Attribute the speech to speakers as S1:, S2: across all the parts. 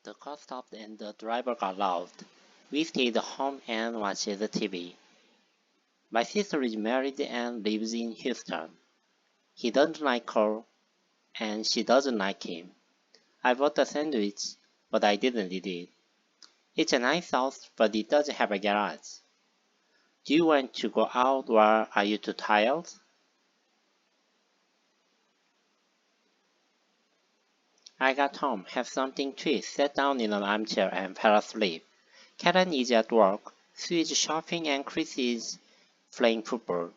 S1: The car stopped and the driver got out. We stayed home and watched the TV. My sister is married and lives in Houston. He doesn't like her, and she doesn't like him. I bought a sandwich, but I didn't eat it. It's a nice house, but it doesn't have a garage. Do you want to go out or are you too tired? I got home, had something to eat, sat down in an armchair and fell asleep. Karen is at work, Sue is shopping and Chris is playing football.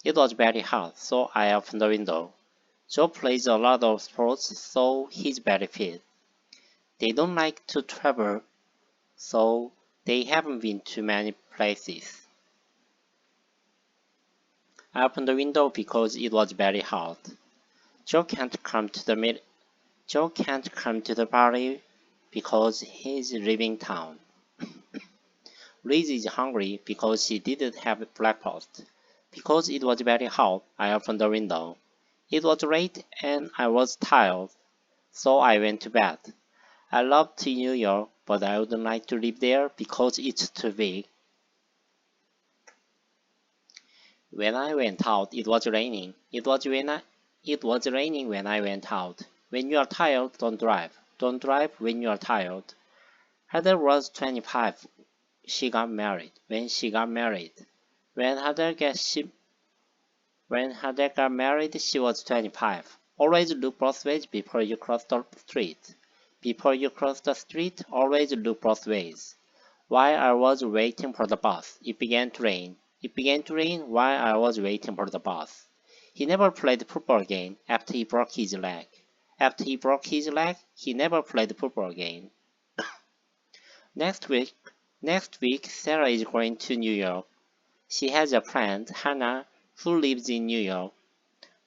S1: It was very hot, so I opened the window. Joe plays a lot of sports, so he's very fit. They don't like to travel, so they haven't been to many places. I opened the window because it was very hot. Joe can't come to the party because he's leaving town. Liz is hungry because she didn't have breakfast. Because it was very hot, I opened the window. It was late and I was tired, so I went to bed. I love New York, but I wouldn't like to live there because it's too big. When I went out, it was raining. It was raining when I went out. When you are tired, don't drive. Don't drive when you are tired. Heather was 25. She got married. When she got married. When Heather got married, she was 25. Always look both ways before you cross the street. Before you cross the street, always look both ways. While I was waiting for the bus, it began to rain. It began to rain while I was waiting for the bus. He never played football again after he broke his leg. After he broke his leg, he never played football again. Next week, Sarah is going to New York. She has a friend, Hannah, who lives in New York.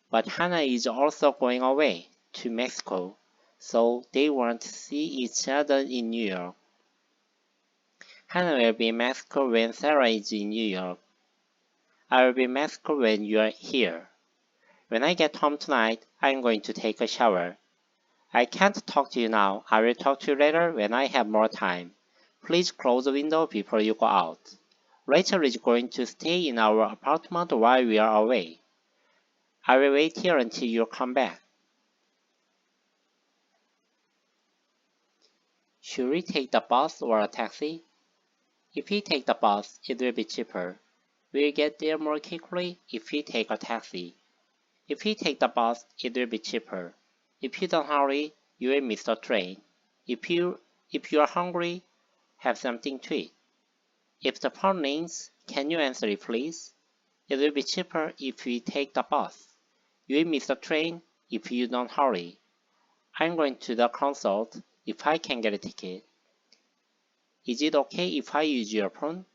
S1: But Hannah is also going away to Mexico, so they won't see each other in New York. Hannah will be in Mexico when Sarah is in New York. I will be in Mexico when you are here. When I get home tonight, I'm going to take a shower. I can't talk to you now. I will talk to you later when I have more time. Please close the window before you go out. Rachel is going to stay in our apartment while we are away. I will wait here until you come back. Should we take the bus or a taxi? If we take the bus, it will be cheaper. We'll get there more quickly if we take a taxi. If we take the bus, it will be cheaper. If you don't hurry, you will miss the train. If you are hungry, have something to eat. If the phone rings, can you answer it please? It will be cheaper if we take the bus. You will miss the train if you don't hurry. I'm going to the concert if I can get a ticket. Is it okay if I use your phone?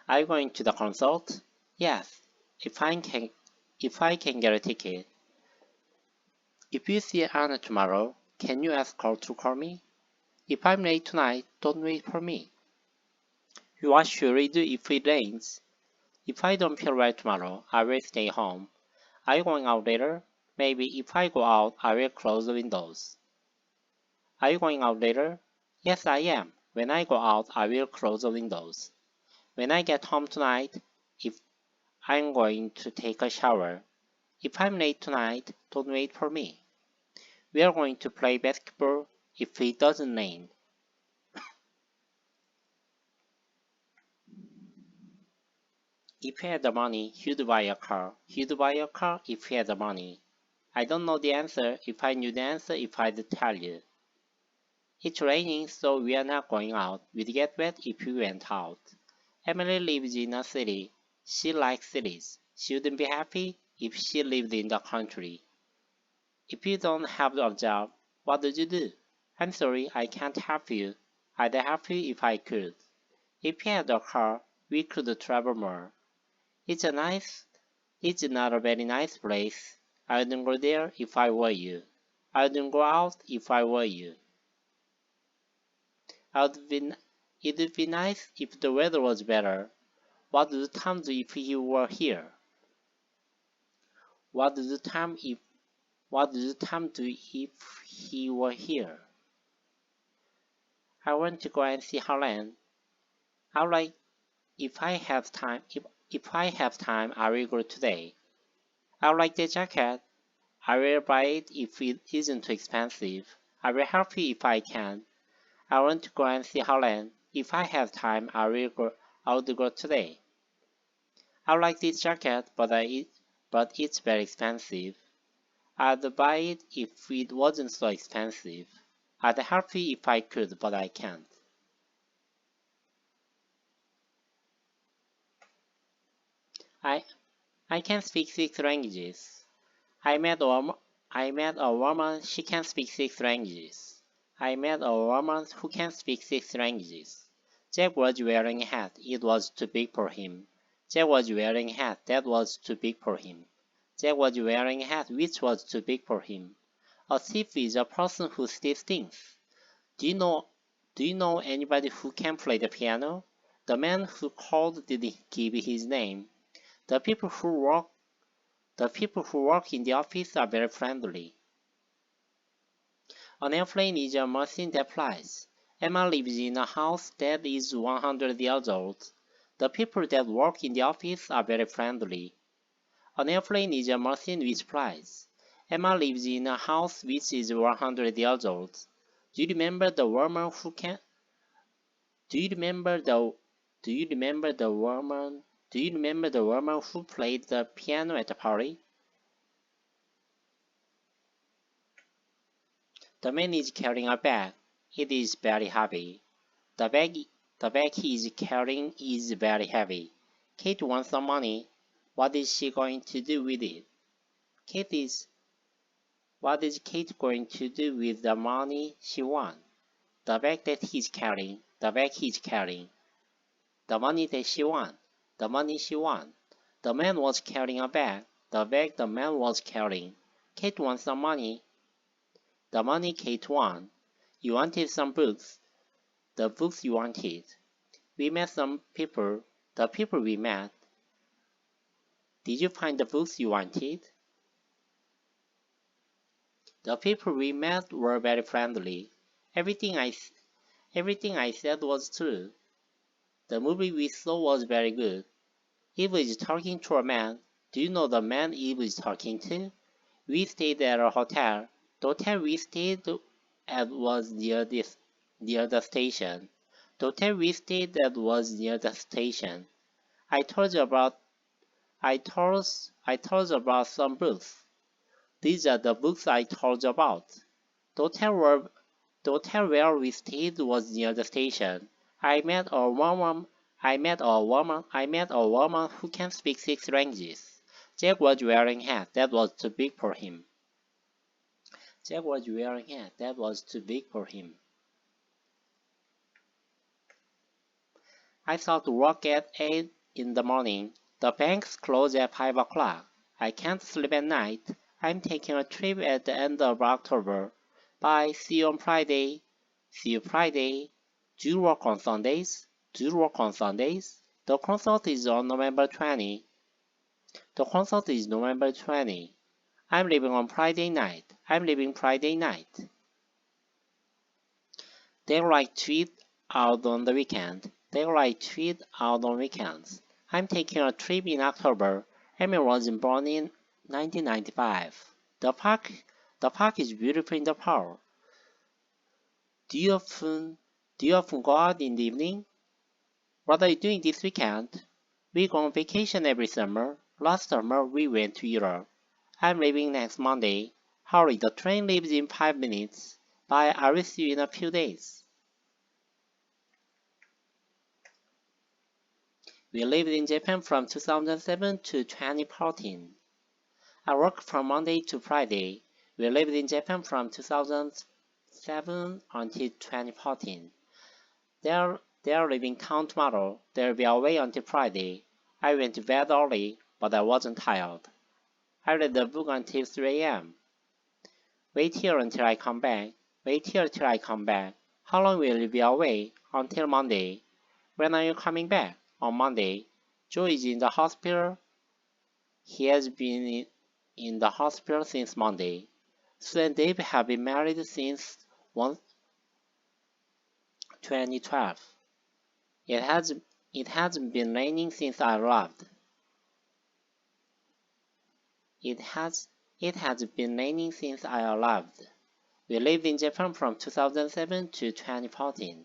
S1: Are you going to the concert? Yes, if I can get a ticket. If you see Anna tomorrow, can you ask her to call me? If I'm late tonight, don't wait for me. What should we do if it rains? If I don't feel well tomorrow, I will stay home. Are you going out later? Maybe if I go out, I will close the windows. Are you going out later? Yes, I am. When I go out, I will close the windows. When I get home tonight, if I'm going to take a shower. If I'm late tonight, don't wait for me. We are going to play basketball if it doesn't rain. If he had the money, he'd buy a car. He'd buy a car if he had the money. I don't know the answer. If I knew the answer, if I'd tell you. It's raining, so we are not going out. We'd get wet if we went out. Emily lives in a city. She likes cities. She wouldn't be happy if she lived in the country. If you don't have a job, what do you do? I'm sorry, I can't help you. I'd help you if I could. If you had a car, we could travel more. It's not a very nice place. I wouldn't go there if I were you. I wouldn't go out if I were you. It would be nice if the weather was better. What would Tom do if he were here? What would Tom What would Tom do if he were here? I want to go and see Helen. If I have time, I will go today. I like the jacket. I will buy it if it isn't too expensive. I will help you if I can. I want to go and see Helen. If I have time, I will go today. I like this jacket, but it's very expensive. I'd buy it if it wasn't so expensive. I'd help you if I could, but I can't. I can speak 6 languages. I met a woman, she can speak 6 languages. I met a woman who can speak 6 languages. Jack was wearing a hat, it was too big for him. Jack was wearing a hat, that was too big for him. Jack was wearing a hat, which was too big for him. A thief is a person who steals things. Do you know anybody who can play the piano? The man who called didn't give his name. The people who work in the office are very friendly. An airplane is a machine that flies. Emma lives in a house that is 100 years old. The people that work in the office are very friendly. An airplane is a machine which flies. Emma lives in a house which is 100 years old. Do you remember the woman who can? Do you remember the woman who played the piano at the party? The man is carrying a bag. It is very heavy. The bag he is carrying is very heavy. Kate wants some money. What is she going to do with it? What is Kate going to do with the money she won? The bag that he's carrying. The money that she won. The money she won. The man was carrying a bag. The bag the man was carrying. Kate wants some money. The money Kate won. You wanted some books. The books you wanted. We met some people. The people we met. Did you find the books you wanted? The people we met were very friendly. Everything I said was true. The movie we saw was very good. Eve is talking to a man. Do you know the man Eve is talking to? We stayed at a hotel. The hotel we stayed at was near the station. The hotel we stayed at was near the station. I told you about some books. These are the books I told you about. The hotel where we stayed was near the station. I met a woman who can speak 6 languages. Jack was wearing a hat that was too big for him. I thought to work at 8 in the morning. The banks close at 5 o'clock. I can't sleep at night. I'm taking a trip at the end of October. Bye, see you on Friday. See you Friday. Do you work on Sundays? The concert is on November 20. I'm leaving on Friday night. They like to eat out on the weekend. I'm taking a trip in October. Amy was born in 1995. The park is beautiful in the fall. Do you often go out in the evening? What are you doing this weekend? We go on vacation every summer. Last summer we went to Europe. I'm leaving next Monday. Hurry, the train leaves in 5 minutes. Bye, I will see you in a few days. We lived in Japan from 2007 to 2014. I worked from Monday to Friday. We lived in Japan from 2007 until 2014. They are leaving town tomorrow. They'll be away until Friday. I went to bed early, but I wasn't tired. I read the book until 3 a.m. Wait here until I come back. How long will you be away? Until Monday. When are you coming back? On Monday. Joe is in the hospital. He has been in the hospital since Monday. Sue and Dave have been married since 2012. It hasn't been raining since I arrived. It has been raining since I arrived. We lived in Japan from 2007 to 2014.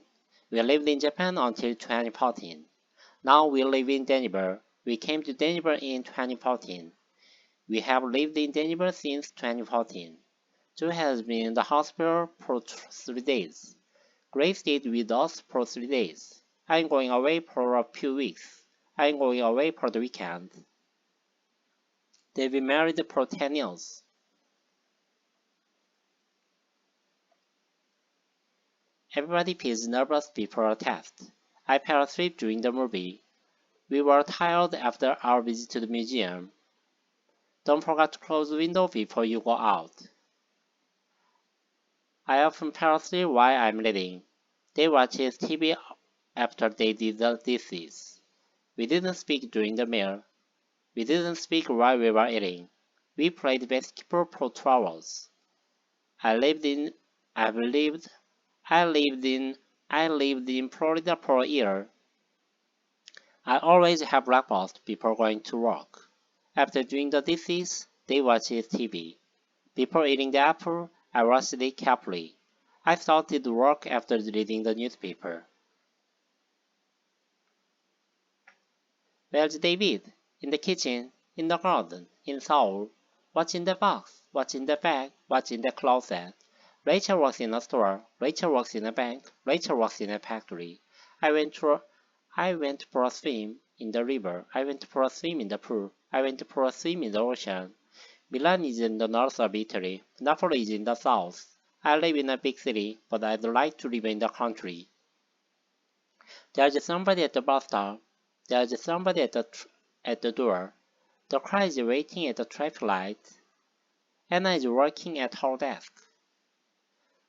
S1: We lived in Japan until 2014. Now we live in Denver. We came to Denver in 2014. We have lived in Denver since 2014. Joe has been in the hospital for 3 days. Grace stayed with us for 3 days. I'm going away for a few weeks. I'm going away for the weekend. They've been married for 10 years. Everybody feels nervous before a test. I fell asleep during the movie. We were tired after our visit to the museum. Don't forget to close the window before you go out. I often fall asleep while I'm reading. They watch TV after they did the dishes. We didn't speak during the meal. We didn't speak while we were eating. We played basketball for 2 hours. I lived in Florida for a year. I always have breakfast before going to work. After doing the dishes, they watch TV. Before eating the apple, I washed it carefully. I started work after reading the newspaper. Where's David? In the kitchen, in the garden, in Seoul. What's in the box? What's in the bag? What's in the closet? Rachel works in a store. Rachel works in a bank. Rachel works in a factory. I went for a swim in the river. I went for a swim in the pool. I went for a swim in the ocean. Milan is in the north of Italy. Napoli is in the south. I live in a big city, but I'd like to live in the country. There's somebody at the bus stop. There's somebody at the door. The car is waiting at the traffic light. Anna is working at her desk.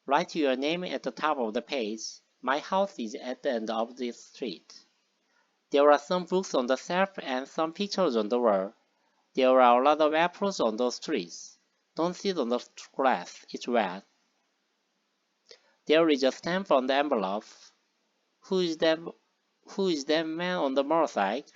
S1: Write your name at the top of the page. My house is at the end of this street. There are some books on the shelf and some pictures on the wall. There are a lot of apples on those trees. Don't sit on the grass, it's wet. There is a stamp on the envelope. Who is that man on the motorcycle?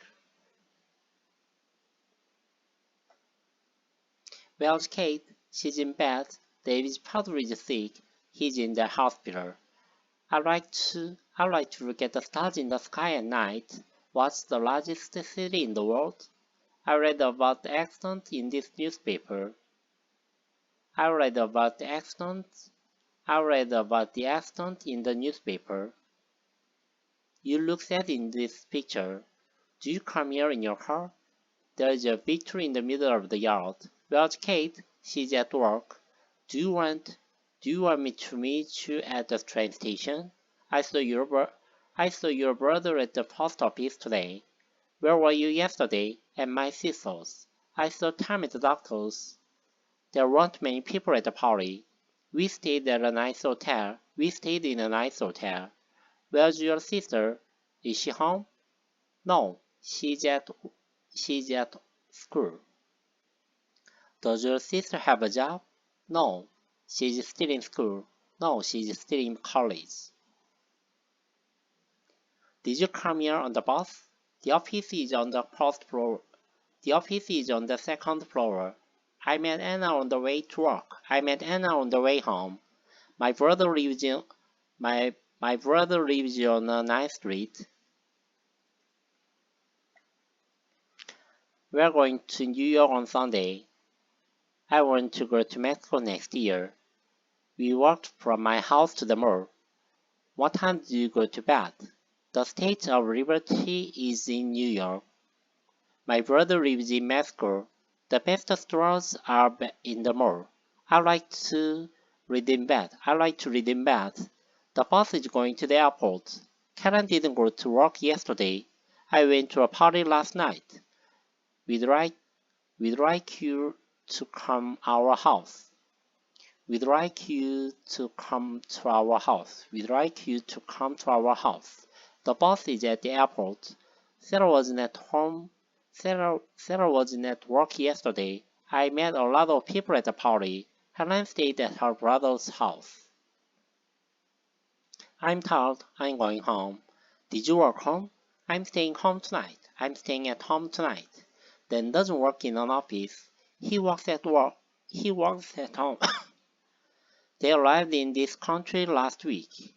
S1: Where's Kate? She's in bed. David's father is sick. He's in the hospital. I like to look at the stars in the sky at night. What's the largest city in the world? I read about the accident in this newspaper. I read about the accident in the newspaper. You look sad in this picture. Do you come here in your car? There is a big tree in the middle of the yard. Where's Kate? She's at work. Do you want me to meet you at the train station? I saw your brother at the post office today. Where were you yesterday? At my sister's. I saw Tom at the doctor's. There weren't many people at the party. We stayed in a nice hotel. Where's your sister? Is she home? No, she's at school. Does your sister have a job? No, she's still in school. No, she's still in college. Did you come here on the bus? The office is on the first floor. The office is on the second floor. I met Anna on the way to work. I met Anna on the way home. My brother lives on a nice street. We're going to New York on Sunday. I want to go to Mexico next year. We walked from my house to the mall. What time do you go to bed? The Statue of Liberty is in New York. My brother lives in Mexico. The best stores are in the mall. I like to read in bed. The bus is going to the airport. Karen didn't go to work yesterday. I went to a party last night. We'd like you to come to our house. The bus is at the airport. Sarah wasn't at home. Sarah wasn't at work yesterday. I met a lot of people at the party. Helen stayed at her brother's house. I'm tired. I'm going home. Did you work home? I'm staying home tonight. I'm staying at home tonight. Dan doesn't work in an office. He works at work. He works at home. They arrived in this country last week.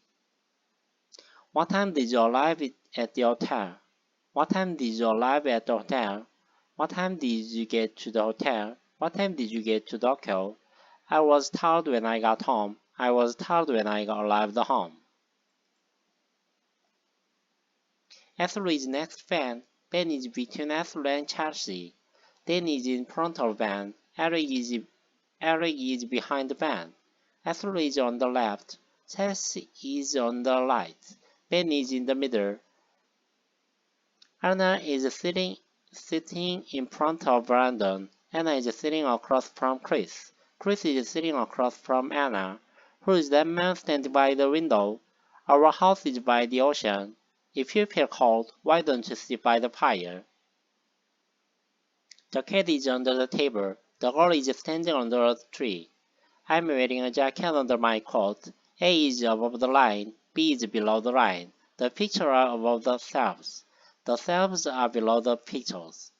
S1: What time did you arrive at the hotel? What time did you arrive at the hotel? What time did you get to the hotel? What time did you get to Tokyo? I was tired when I got home. I was tired when I arrived home. Ethel is next Ben. Ben is between Ethel and Chelsea. Dan is in front of Ben. Eric is behind Ben. Ethel is on the left. Chelsea is on the right. Ben is in the middle. Anna is sitting in front of Brandon. Anna is sitting across from Chris. Chris is sitting across from Anna. Who is that man standing by the window? Our house is by the ocean. If you feel cold, why don't you sit by the fire? The cat is under the table. The girl is standing under a tree. I'm wearing a jacket under my coat. A is above the line. B is below the line. The pictures are above the shelves. The shelves are below the pictures.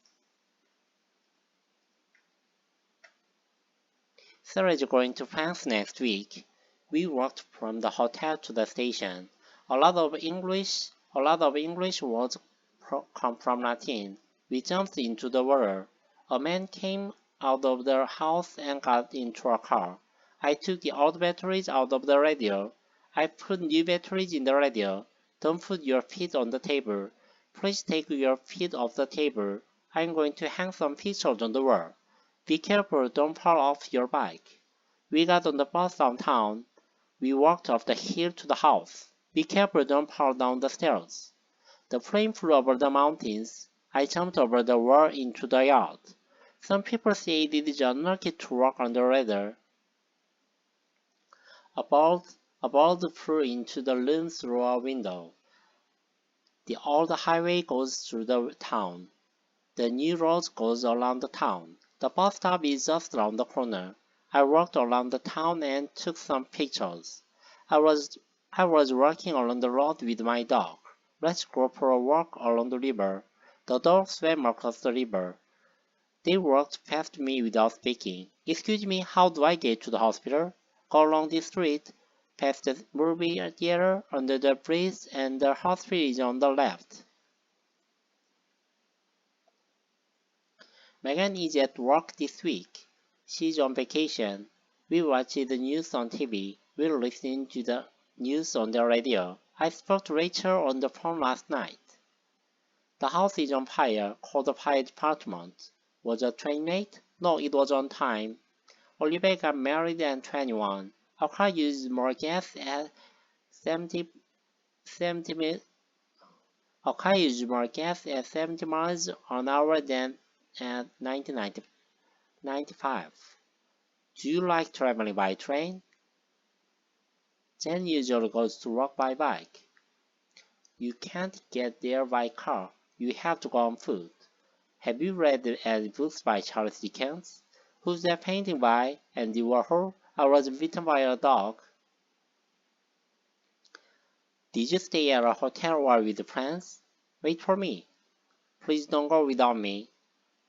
S1: Sarah is going to France next week. We walked from the hotel to the station. A lot of English words come from Latin. We jumped into the water. A man came out of the house and got into a car. I took the old batteries out of the radio. I put new batteries in the radio. Don't put your feet on the table. Please take your feet off the table. I'm going to hang some pictures on the wall. Be careful, don't fall off your bike. We got on the bus downtown. We walked up the hill to the house. Be careful, don't fall down the stairs. The plane flew over the mountains. I jumped over the wall into the yard. Some people say it is unlucky to walk on the ladder. A bird flew into the room through a window. The old highway goes through the town. The new road goes around the town. The bus stop is just around the corner. I walked around the town and took some pictures. I was walking along the road with my dog. Let's go for a walk along the river. The dog swam across the river. They walked past me without speaking. Excuse me, how do I get to the hospital? Go along this street, past the movie theater, under the bridge, and the hospital is on the left. Megan is at work this week. She's on vacation. We watch the news on TV. We listen to the news on the radio. I spoke to Rachel on the phone last night. The house is on fire. Call the fire department. Was a train late? No, it was on time. Olivia got married at 21. Our car uses more gas at 70 miles an hour than at 1995. Do you like traveling by train? Jen usually goes to work by bike. You can't get there by car. You have to go on foot. Have you read any books by Charles Dickens? Who's that painting by? Andy Warhol? I was bitten by a dog. Did you stay at a hotel or with friends? Wait for me. Please don't go without me.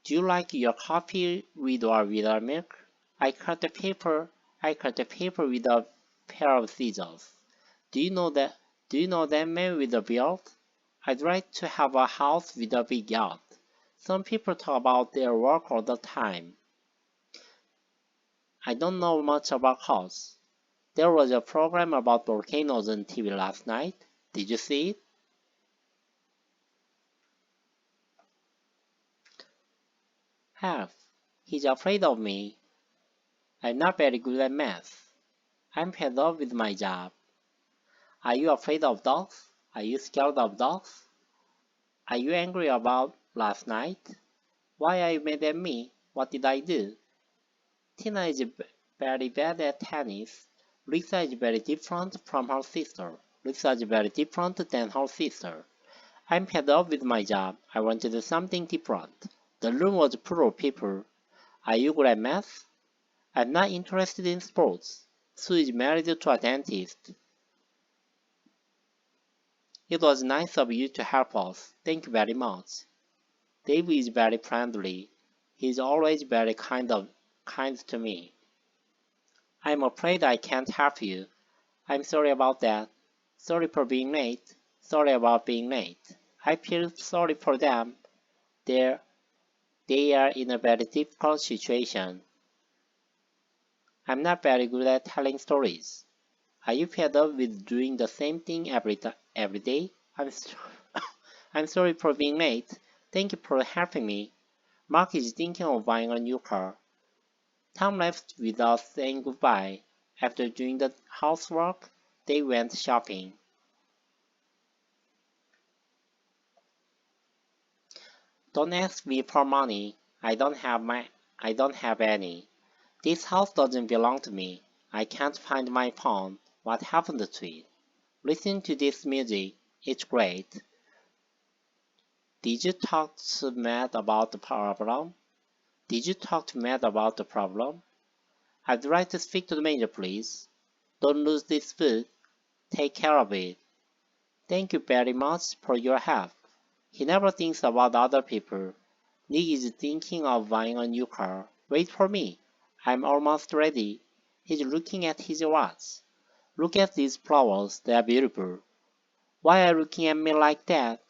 S1: Do you like your coffee with or without milk? I cut the paper with a pair of scissors. Do you know that man with a beard? I'd like to have a house with a big yard. Some people talk about their work all the time. I don't know much about houses. There was a program about volcanoes on TV last night. Did you see it? Help. He's afraid of me. I'm not very good at math. I'm fed up with my job. Are you afraid of dogs? Are you scared of dogs? Are you angry about last night? Why are you mad at me? What did I do? Tina is very bad at tennis. Lisa is very different from her sister. Lisa is very different than her sister. I'm fed up with my job. I want to do something different. The room was full of people. Are you good at math? I'm not interested in sports. Sue is married to a dentist. It was nice of you to help us. Thank you very much. Dave is very friendly. He's always very kind to me. I'm afraid I can't help you. I'm sorry about that. Sorry for being late. Sorry about being late. I feel sorry for them. They are in a very difficult situation. I'm not very good at telling stories. Are you fed up with doing the same thing every day? I'm sorry for being late. Thank you for helping me. Mark is thinking of buying a new car. Tom left without saying goodbye. After doing the housework, they went shopping. Don't ask me for money. I don't have any. This house doesn't belong to me. I can't find my phone. What happened to it? Listen to this music. It's great. Did you talk to Matt about the problem? I'd like to speak to the manager, please. Don't lose this food. Take care of it. Thank you very much for your help. He never thinks about other people. Nick is thinking of buying a new car. Wait for me. I'm almost ready. He's looking at his watch. Look at these flowers. They're beautiful. Why are you looking at me like that?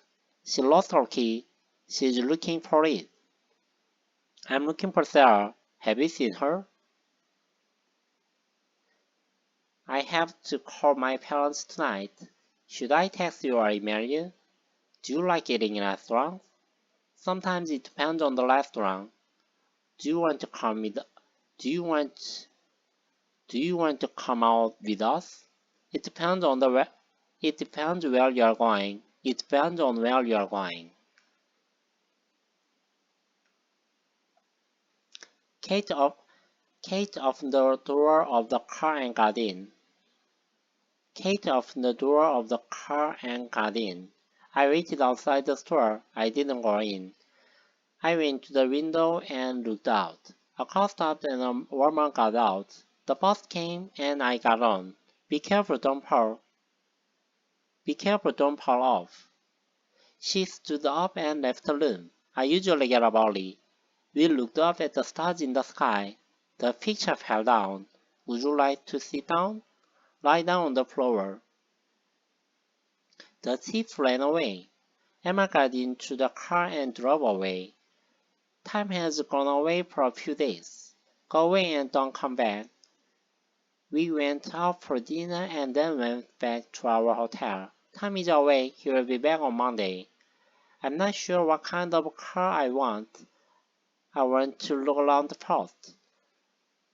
S1: She lost her key. She's looking for it. I'm looking for Sarah. Have you seen her? I have to call my parents tonight. Should I text you or email you? Do you like eating in restaurants? Sometimes it depends on the restaurant. Do you want to come out with us? It depends where you are going. Kate opened the door of the car and got in. I waited outside the store. I didn't go in. I went to the window and looked out. A car stopped and a woman got out. The bus came and I got on. Be careful, don't fall off. She stood up and left the room. I usually get up early. We looked up at the stars in the sky. The picture fell down. Would you like to sit down? Lie down on the floor. The thief ran away. Emma got into the car and drove away. Time has gone away for a few days. Go away and don't come back. We went out for dinner and then went back to our hotel. Time is away. He will be back on Monday. I'm not sure what kind of car I want. I want to look around first.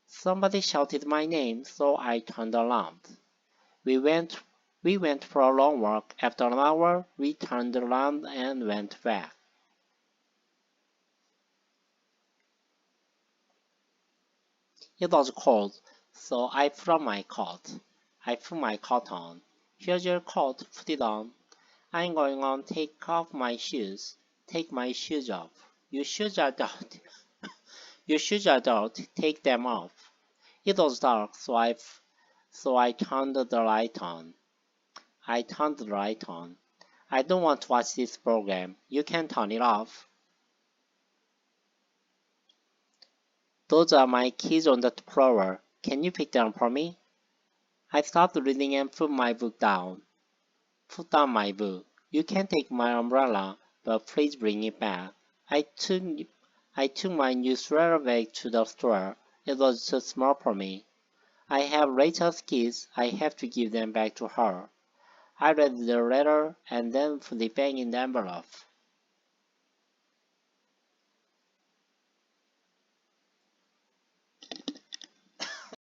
S1: Somebody shouted my name, so I turned around. We went for a long walk. After an hour, we turned around and went back. It was cold, so I put my coat on. Here's your coat, put it on. I'm going on, take off my shoes. Take my shoes off. Your shoes are dirty. Take them off. It was dark, so I turned the light on. I don't want to watch this program. You can turn it off. Those are my keys on the floor. Can you pick them for me? I stopped reading and put my book down. Put down my book. You can take my umbrella, but please bring it back. I took my new sweater bag to the store. It was too small for me. I have Rachel's keys. I have to give them back to her. I read the letter and then put it back in the envelope.